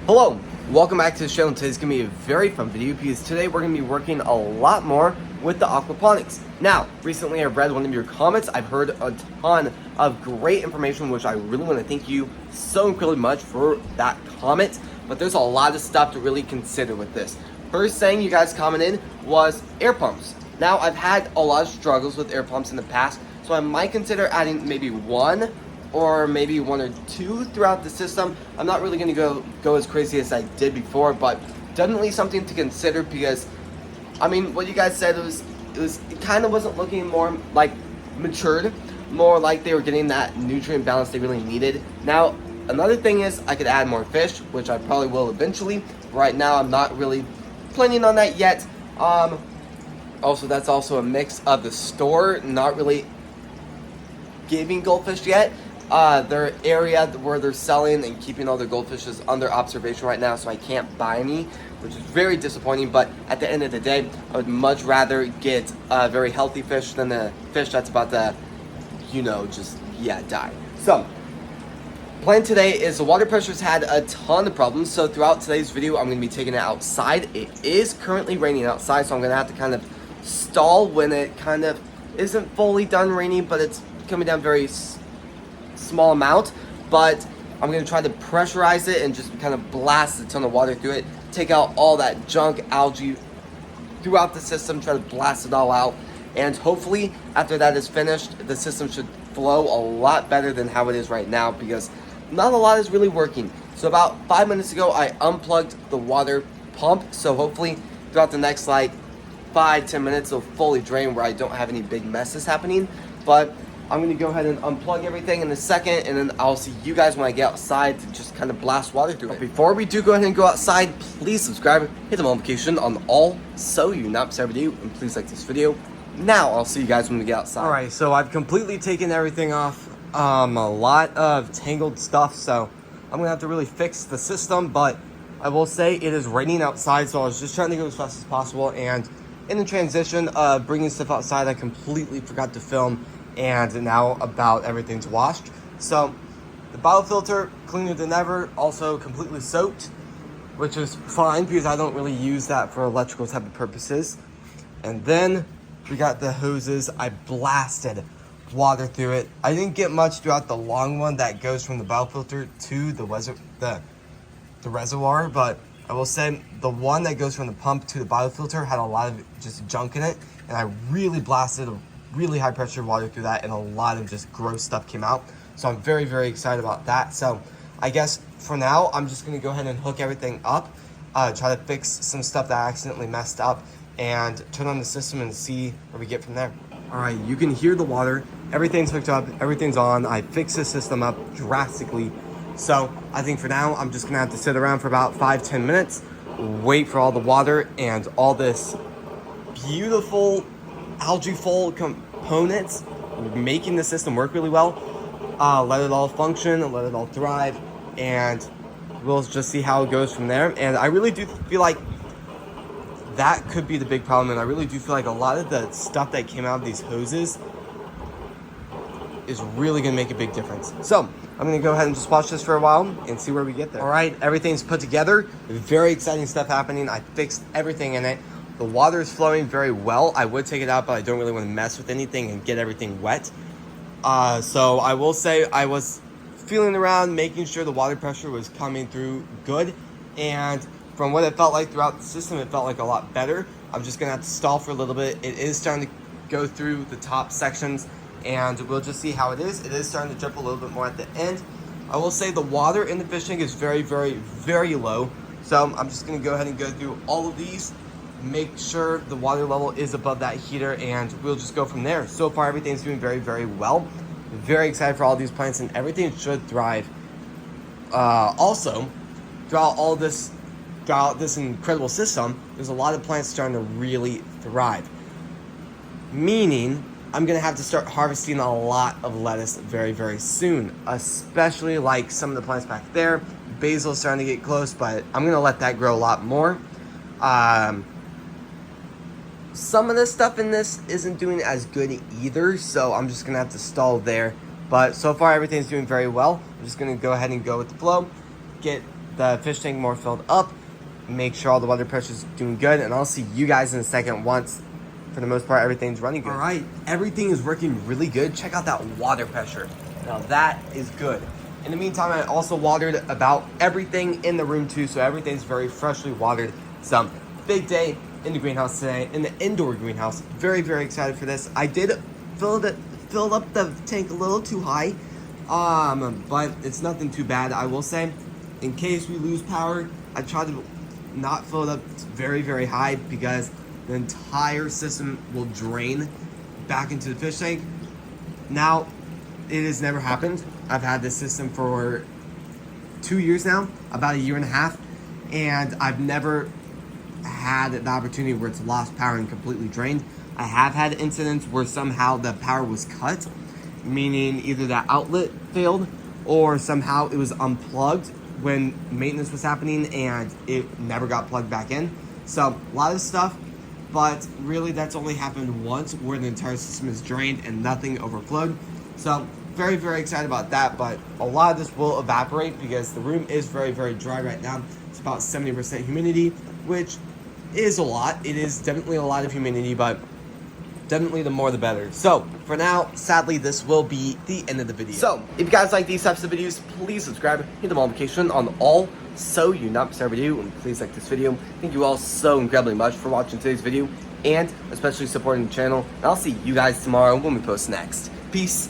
Hello, welcome back to the show, and today's going to be a very fun video because today we're going to be working a lot more with the aquaponics. Now, recently I read one of your comments. I've heard a ton of great information, which I really want to thank you so incredibly much for that comment, but there's a lot of stuff to really consider with this. First thing you guys commented was air pumps. Now, I've had a lot of struggles with air pumps in the past, so I might consider adding maybe one or maybe one or two throughout the system. I'm not really going to go as crazy as I did before, but definitely something to consider because, I mean, what you guys said it kind of wasn't looking more like matured, more like they were getting that nutrient balance they really needed. Now, another thing is I could add more fish, which I probably will eventually. Right now, I'm not really planning on that yet. Also, that's also a mix of the store not really giving goldfish yet. Their area where they're selling and keeping all their goldfish is under observation right now, so I can't buy any, which is very disappointing. But at the end of the day, I would much rather get a very healthy fish than a fish that's about to, die. So, plan today is the water pressure's had a ton of problems, so throughout today's video, I'm going to be taking it outside. It is currently raining outside, so I'm going to have to kind of stall when it kind of isn't fully done raining, but it's coming down very small amount. But I'm going to try to pressurize it and just kind of blast a ton of water through it, take out all that junk algae throughout the system, try to blast it all out, and hopefully after that is finished, the system should flow a lot better than how it is right now because not a lot is really working. So about 5 minutes ago, I unplugged the water pump, so hopefully throughout the next 5-10 minutes it'll fully drain where I don't have any big messes happening. But I'm going to go ahead and unplug everything in a second, and then I'll see you guys when I get outside to just kind of blast water through it. But before we do go ahead and go outside, please subscribe, hit the notification on all so you not miss every video, and please like this video. Now I'll see you guys when we get outside. Alright, so I've completely taken everything off. A lot of tangled stuff, so I'm going to have to really fix the system, but I will say it is raining outside, so I was just trying to go as fast as possible, and in the transition of bringing stuff outside, I completely forgot to film, and now about everything's washed. So the biofilter cleaner than ever, also completely soaked, which is fine because I don't really use that for electrical type of purposes. And then we got the hoses. I blasted water through it. I didn't get much throughout the long one that goes from the biofilter to the reservoir, but I will say the one that goes from the pump to the biofilter had a lot of just junk in it, and I really blasted really high pressure water through that, and a lot of just gross stuff came out. So I'm very, very excited about that. So I guess for now, I'm just going to go ahead and hook everything up, try to fix some stuff that I accidentally messed up, and turn on the system and see where we get from there. All right, you can hear the water. Everything's hooked up. Everything's on. I fixed the system up drastically. So I think for now, I'm just going to have to sit around for about 5-10 minutes, wait for all the water and all this beautiful algae-full components making the system work really well. Let it all function, let it all thrive, and we'll just see how it goes from there. And I really do feel like that could be the big problem, and I really do feel like a lot of the stuff that came out of these hoses is really going to make a big difference. So I'm going to go ahead and just watch this for a while and see where we get there. All right, everything's put together. Very exciting stuff happening. I fixed everything in it. The water is flowing very well. I would take it out, but I don't really want to mess with anything and get everything wet. So I will say I was feeling around, making sure the water pressure was coming through good. And from what it felt like throughout the system, it felt like a lot better. I'm just going to have to stall for a little bit. It is starting to go through the top sections, and we'll just see how it is. It is starting to drip a little bit more at the end. I will say the water in the fish tank is very, very, very low. So I'm just going to go ahead and go through all of these, make sure the water level is above that heater, and we'll just go from there. So far, everything's doing very, very well. Very excited for all these plants, and everything should thrive. Also, throughout this incredible system, there's a lot of plants starting to really thrive. Meaning, I'm going to have to start harvesting a lot of lettuce very, very soon, especially like some of the plants back there. Basil is starting to get close, but I'm going to let that grow a lot more. Some of the stuff in this isn't doing as good either, so I'm just going to have to stall there. But so far, everything's doing very well. I'm just going to go ahead and go with the flow, get the fish tank more filled up, make sure all the water pressure is doing good, and I'll see you guys in a second once, for the most part, everything's running good. All right, everything is working really good. Check out that water pressure. Now that is good. In the meantime, I also watered about everything in the room too, so everything's very freshly watered. Some big day in the greenhouse today, in the indoor greenhouse. Very, very excited for this. I did fill up the tank a little too high, but it's nothing too bad. I will say, in case we lose power, I try to not fill it up very, very high because the entire system will drain back into the fish tank. Now, it has never happened. I've had this system for 2 years now, about a year and a half, and I've never had the opportunity where it's lost power and completely drained. I have had incidents where somehow the power was cut, meaning either the outlet failed or somehow it was unplugged when maintenance was happening and it never got plugged back in. So a lot of stuff, but really that's only happened once where the entire system is drained and nothing overflowed. So very, very excited about that, but a lot of this will evaporate because the room is very, very dry right now. It's about 70% humidity, which is a lot. It is definitely a lot of humidity, but definitely the more the better. So for now, sadly, this will be the end of the video. So if you guys like these types of videos, please subscribe, hit the notification on all so you not miss our video, and please like this video. Thank you all so incredibly much for watching today's video and especially supporting the channel. And I'll see you guys tomorrow when we post next. Peace